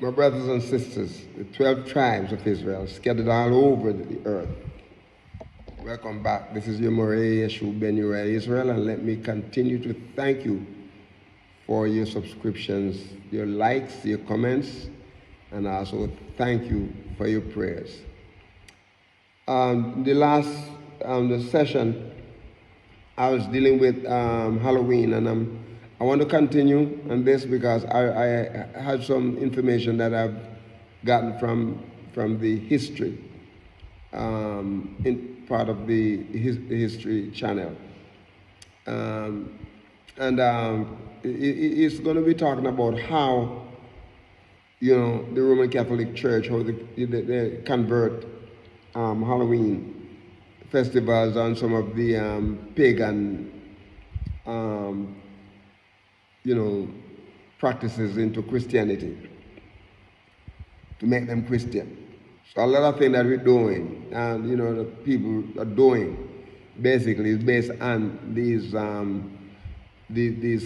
My brothers and sisters, the 12 tribes of Israel scattered all over the earth. Welcome back. This is your Moreh Yeshu Ben Uriah Israel, and let me continue to thank you for your subscriptions, your likes, your comments, and also thank you for your prayers. The last the session, I was dealing with Halloween, and I want to continue on this because I had some information that I've gotten from the history, in part of the history channel, it's going to be talking about how the Roman Catholic Church, how they convert Halloween festivals and some of the pagan practices into Christianity, to make them Christian. So a lot of things that we're doing, and the people are doing, basically is based on these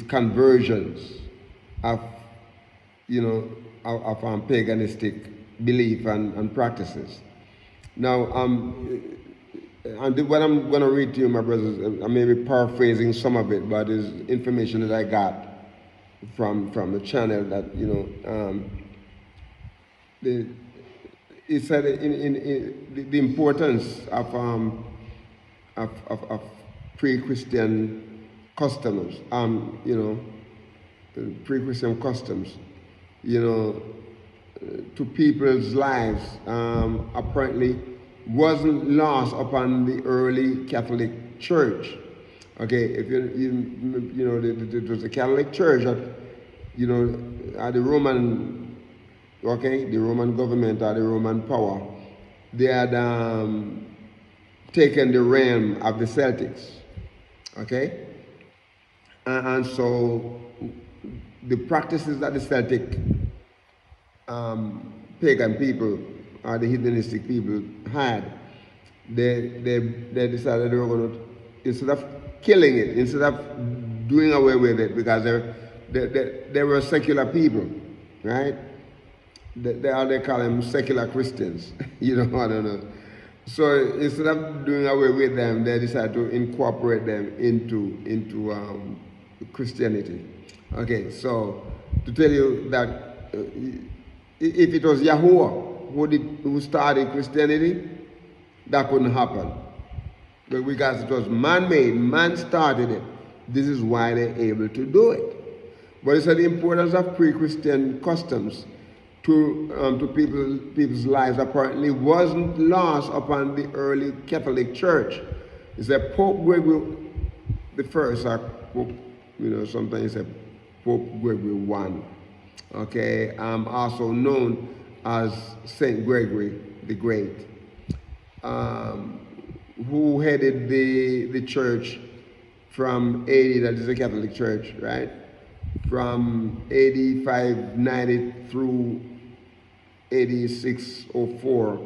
conversions of paganistic belief and practices. Now, and what I'm going to read to you, my brothers, I may be paraphrasing some of it, but it's information that I got from the channel that it said in the importance of pre-Christian customs, pre-Christian customs, to people's lives, apparently wasn't lost upon the early Catholic Church. Okay, if it was the Catholic Church that, the Roman, the Roman government or the Roman power, they had taken the realm of the Celtics. Okay, and so the practices that the Celtic pagan people or the heathenistic people had, they decided they were going to, instead of killing it, instead of doing away with it, because they were secular people, right? They call them secular Christians, I don't know. So instead of doing away with them, they decided to incorporate them into Christianity. Okay, so to tell you that if it was Yahuwah who started Christianity, that couldn't happen. But because it was man-made, man started it. This is why they're able to do it. But it's the importance of pre-Christian customs to people's lives apparently wasn't lost upon the early Catholic Church. It's that Pope Gregory the First, or Pope, sometimes say Pope Gregory I. Okay, also known as Saint Gregory the Great, who headed the church from AD, that is the Catholic Church, right? From AD 590 through AD 604.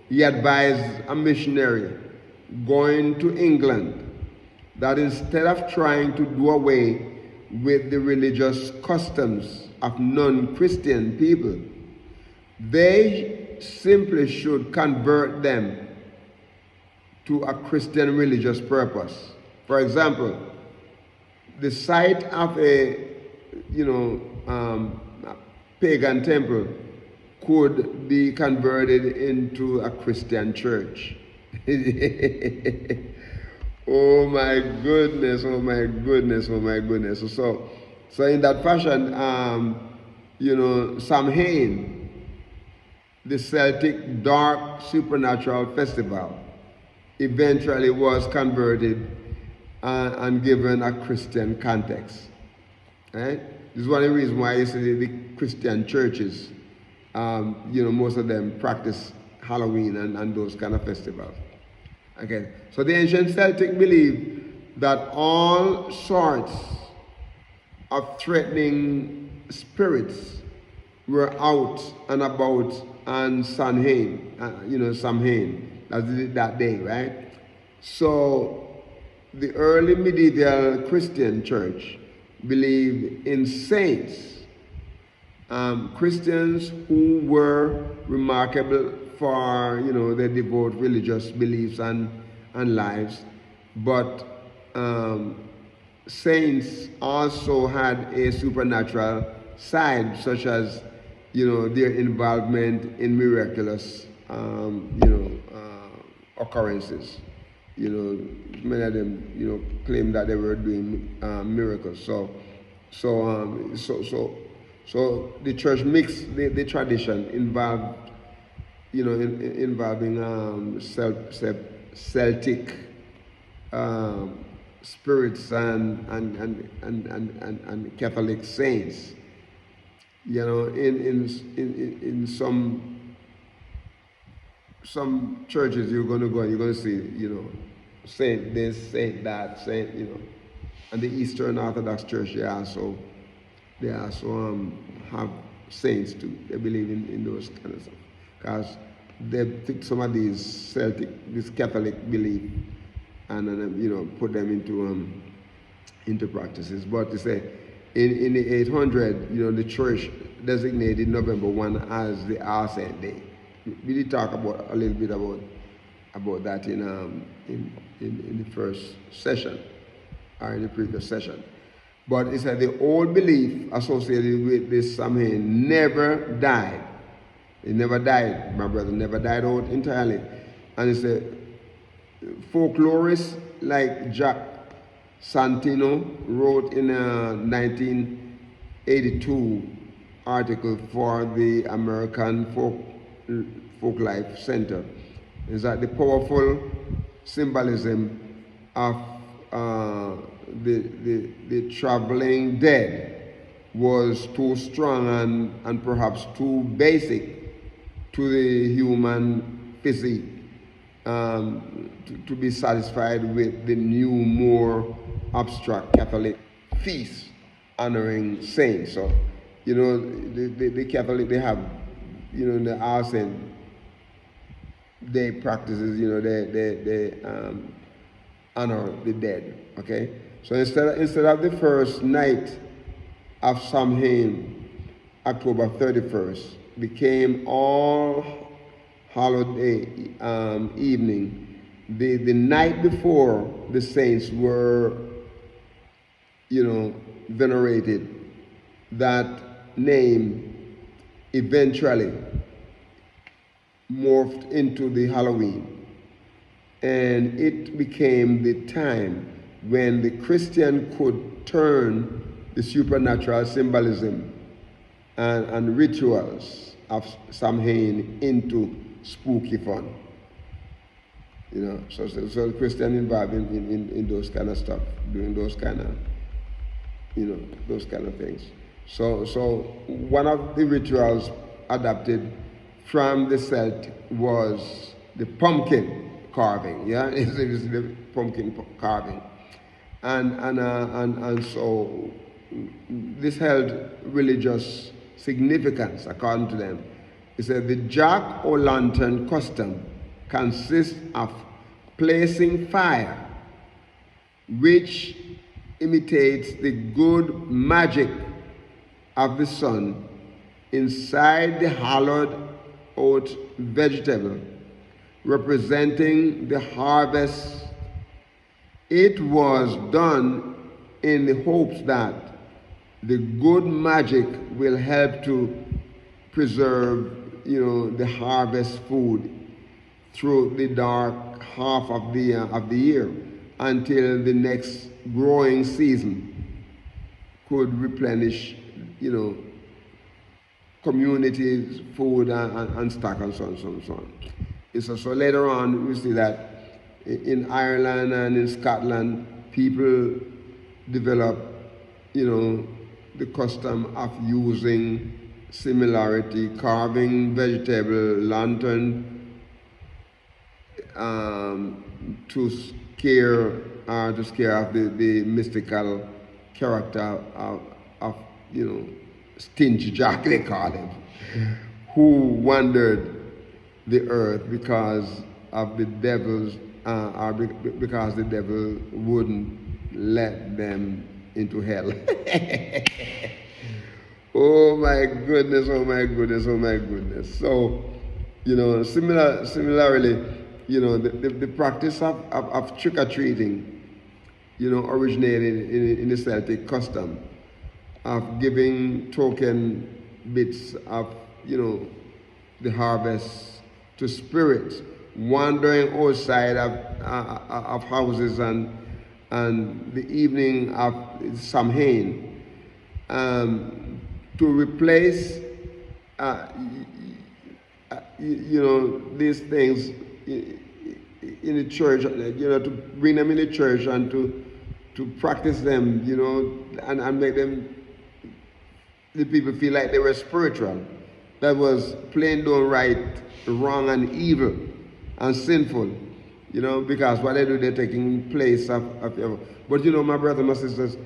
He advised a missionary going to England that instead of trying to do away with the religious customs of non-Christian people, they simply should convert them to a Christian religious purpose. For example, the site of a pagan temple could be converted into a Christian church. Oh my goodness, oh my goodness, oh my goodness. So in that fashion, Samhain, the Celtic dark supernatural festival, eventually was converted and given a Christian context. Right? This is one of the reasons why you see the Christian churches, most of them practice Halloween and those kind of festivals. Okay, so the ancient Celtic believed that all sorts of threatening spirits were out and about on Samhain, Samhain, that day, right? So the early medieval Christian church believed in saints Christians who were remarkable for their devout religious beliefs and lives, but saints also had a supernatural side, such as their involvement in miraculous occurrences. Many of them claim that they were doing miracles. So the church mixed the tradition involved, involving Celtic spirits and Catholic saints. In some churches you're going to go and you're going to see, saint this, saint that, saint, and the Eastern Orthodox Church they also have saints too. They believe in those kind of stuff because they took some of this Catholic belief and put them into practices. But they say in the 800, the church designated November 1 as the All Saint Day. We did talk a little bit about that in the first session or in the previous session. But it said the old belief associated with this Samhain never died. It never died, my brother, never died out entirely. And it's a folklorists like Jack Santino wrote in a 1982 article for the American Folklife Center, is that the powerful symbolism of the traveling dead was too strong and perhaps too basic to the human physique to be satisfied with the new, more abstract Catholic feast honoring saints. So, the Catholic, they have, the All Saint Day practices, they honor the dead, okay? So instead of the first night of Samhain, October 31st, became All Holiday evening. The night before the saints were, venerated, that name eventually morphed into the Halloween. And it became the time when the Christian could turn the supernatural symbolism and rituals of Samhain into spooky fun. So the Christian involved in those kind of stuff, doing those kind of things. So one of the rituals adapted from the Celtic was the pumpkin carving. Yeah, it's the pumpkin carving, and so this held religious significance according to them. It said the jack-o'-lantern custom consists of placing fire, which imitates the good magic of the sun, inside the hollowed out vegetable, representing the harvest. It was done in the hopes that the good magic will help to preserve, the harvest food through the dark half of the year until the next growing season could replenish, communities' food and stock and so on. So later on, we see that in Ireland and in Scotland, people develop, the custom of using similarity, carving vegetable lantern to scare off the mystical character of Stingy Jack, they call him, who wandered the earth because of the devil's, because the devil wouldn't let them into hell. Oh my goodness, oh my goodness, oh my goodness. So, similarly, the practice of trick-or-treating, originated in the Celtic custom of giving token bits of, the harvest to spirits wandering outside of houses and the evening of Samhain, to replace uh, these things in the church, to bring them in the church and to practice them, and make them, the people feel like they were spiritual. That was plain downright wrong and evil and sinful, because what they do, they're taking place of. But my brothers and my sisters,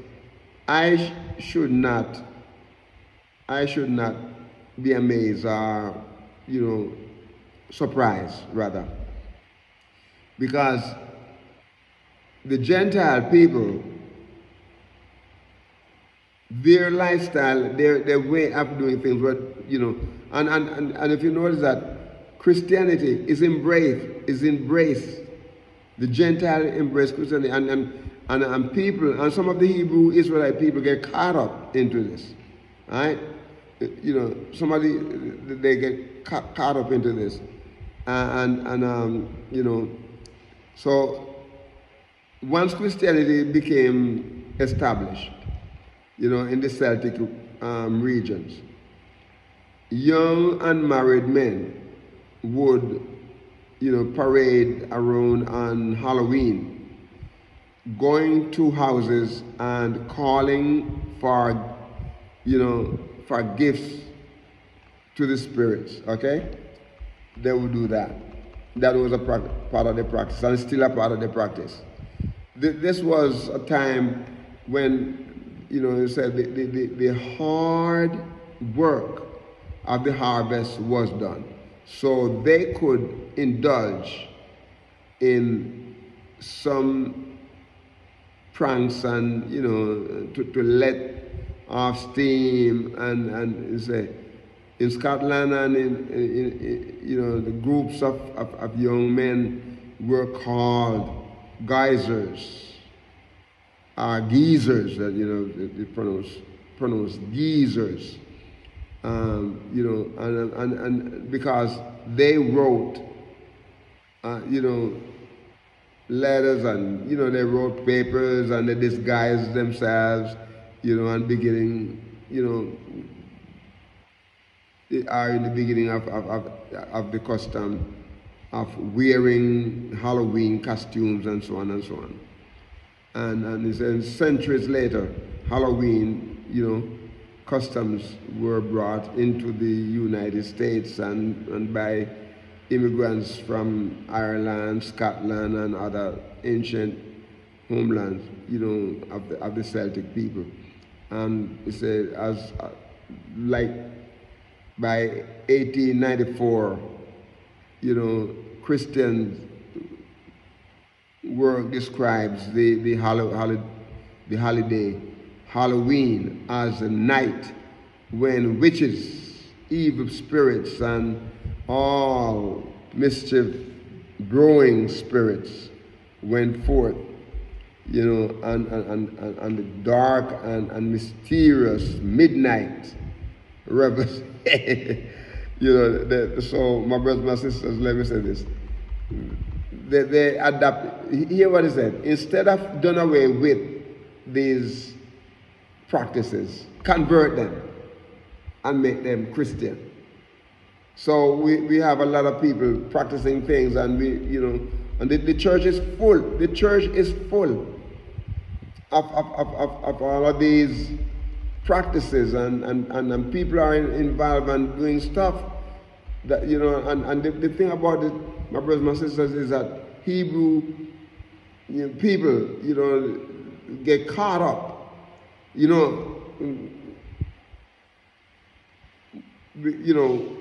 I should not, I should not be amazed or, surprised rather, because the Gentile people, their lifestyle, their way of doing things, and if you notice that Christianity is embraced. The Gentile embrace Christianity, and people, and some of the Hebrew Israelite people get caught up into this, right? They get caught up into this, so once Christianity became established, in the Celtic regions, young unmarried men would, parade around on Halloween, going to houses and calling for gifts to the spirits. Okay, they would do that. That was a part of the practice, and still a part of the practice. This was a time when, you said the hard work of the harvest was done. So they could indulge in some pranks and, to let off steam, and say, in Scotland and in the groups of young men were called geysers, geezers, they pronounce geezers, and because they wrote, letters, and they wrote papers, and they disguised themselves, and beginning, they are in the beginning of the custom of wearing Halloween costumes and so on and so on. And he said centuries later, Halloween, customs were brought into the United States and by immigrants from Ireland, Scotland, and other ancient homelands, of the Celtic people. And he said, like by 1894, Christian work describes the holiday Halloween as a night when witches, evil spirits, and all mischief brewing spirits went forth, and the dark and mysterious midnight revels. So my brothers, my sisters, let me say this. They adapt. Hear what he said. Instead of done away with these practices, convert them and make them Christian. So we have a lot of people practicing things, and and the church is full. The church is full of all of these practices, and people are involved and doing stuff that, and the thing about it, my brothers, my sisters, is that Hebrew people, get caught up,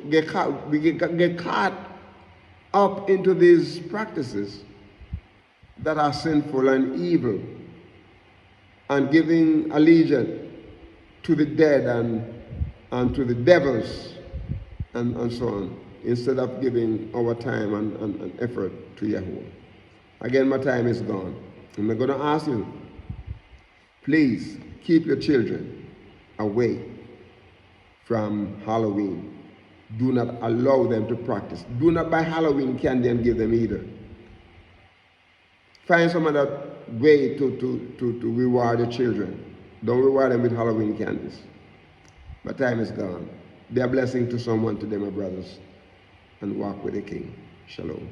get caught up into these practices that are sinful and evil, and giving allegiance to the dead, and and to the devils and so on, instead of giving our time and effort to Yahweh. Again, my time is gone. I'm going to ask you, please keep your children away from Halloween. Do not allow them to practice. Do not buy Halloween candy and give them either. Find some other way to reward your children. Don't reward them with Halloween candies. My time is gone. Be a blessing to someone today, my brothers, and walk with the King. Shalom.